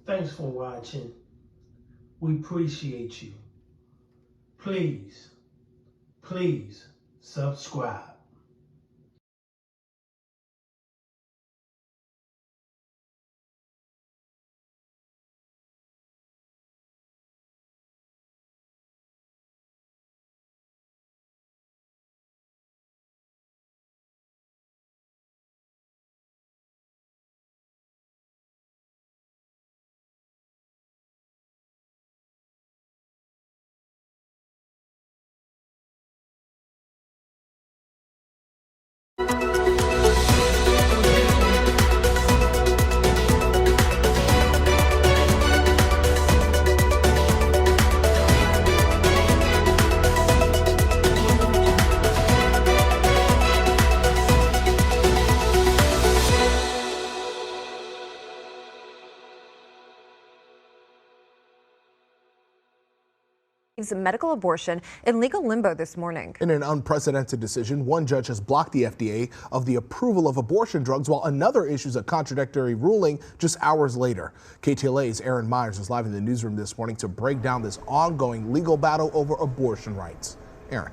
Thanks for watching. We appreciate you. Please subscribe. Medical abortion in legal limbo this morning. In an unprecedented decision, one judge has blocked the FDA of the approval of abortion drugs, while another issues a contradictory ruling just hours later. KTLA's Aaron Myers is live in the newsroom this morning to break down this ongoing legal battle over abortion rights. Aaron.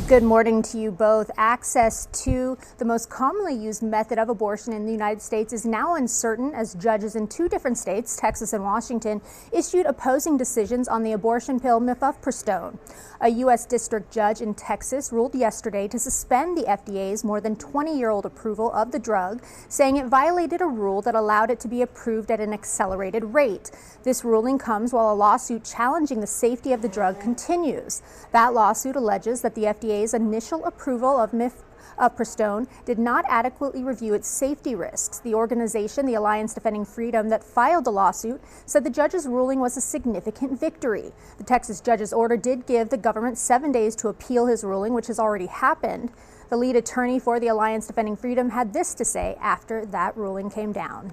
Good morning to you both. Access to the most commonly used method of abortion in the United States is now uncertain as judges in two different states, Texas and Washington, issued opposing decisions on the abortion pill mifepristone. A U.S. district judge in Texas ruled yesterday to suspend the FDA's more than 20-year-old approval of the drug, saying it violated a rule that allowed it to be approved at an accelerated rate. This ruling comes while a lawsuit challenging the safety of the drug continues. That lawsuit alleges that the FDA's initial approval of mifepristone did not adequately review its safety risks. The organization, the Alliance Defending Freedom, that filed the lawsuit, said the judge's ruling was a significant victory. The Texas judge's order did give the government 7 days to appeal his ruling, which has already happened. The lead attorney for the Alliance Defending Freedom had this to say after that ruling came down.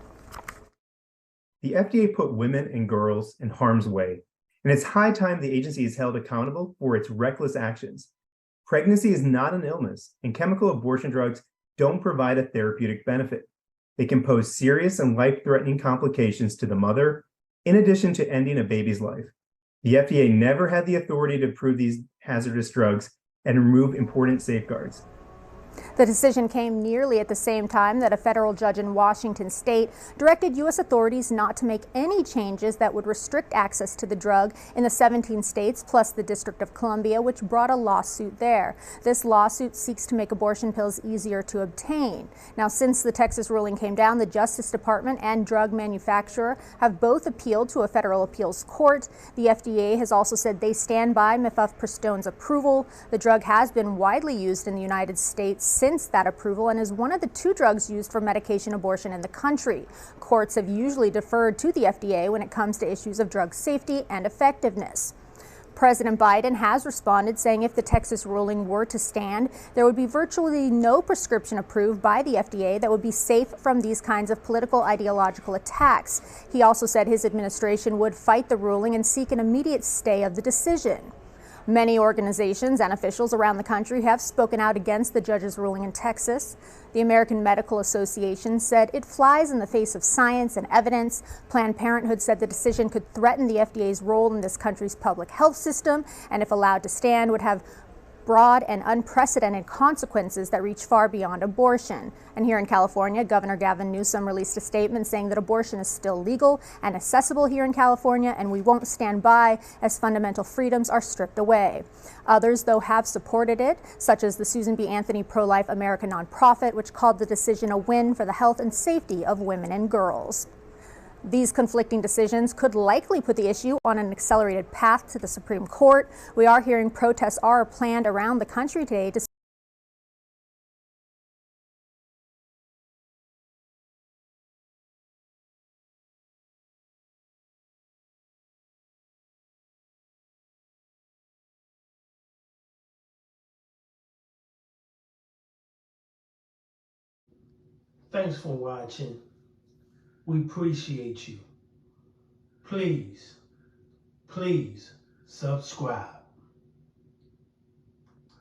The FDA put women and girls in harm's way, and it's high time the agency is held accountable for its reckless actions. Pregnancy is not an illness, and chemical abortion drugs don't provide a therapeutic benefit. They can pose serious and life-threatening complications to the mother, in addition to ending a baby's life. The FDA never had the authority to approve these hazardous drugs and remove important safeguards. The decision came nearly at the same time that a federal judge in Washington state directed U.S. authorities not to make any changes that would restrict access to the drug in the 17 states plus the District of Columbia, which brought a lawsuit there. This lawsuit seeks to make abortion pills easier to obtain. Now, since the Texas ruling came down, the Justice Department and drug manufacturer have both appealed to a federal appeals court. The FDA has also said they stand by mifepristone's approval. The drug has been widely used in the United States since that approval and is one of the two drugs used for medication abortion in the country. Courts have usually deferred to the FDA when it comes to issues of drug safety and effectiveness. President Biden has responded, saying if the Texas ruling were to stand, there would be virtually no prescription approved by the FDA that would be safe from these kinds of political ideological attacks. He also said his administration would fight the ruling and seek an immediate stay of the decision. Many organizations and officials around the country have spoken out against the judge's ruling in Texas. The American Medical Association said it flies in the face of science and evidence. Planned Parenthood said the decision could threaten the FDA's role in this country's public health system, and if allowed to stand, would have broad and unprecedented consequences that reach far beyond abortion. And here in California, Governor Gavin Newsom released a statement saying that abortion is still legal and accessible here in California, and we won't stand by as fundamental freedoms are stripped away. Others, though, have supported it, such as the Susan B. Anthony Pro-Life America nonprofit, which called the decision a win for the health and safety of women and girls. These conflicting decisions could likely put the issue on an accelerated path to the Supreme Court. We are hearing protests are planned around the country today to Thanks for watching. We appreciate you. Please subscribe.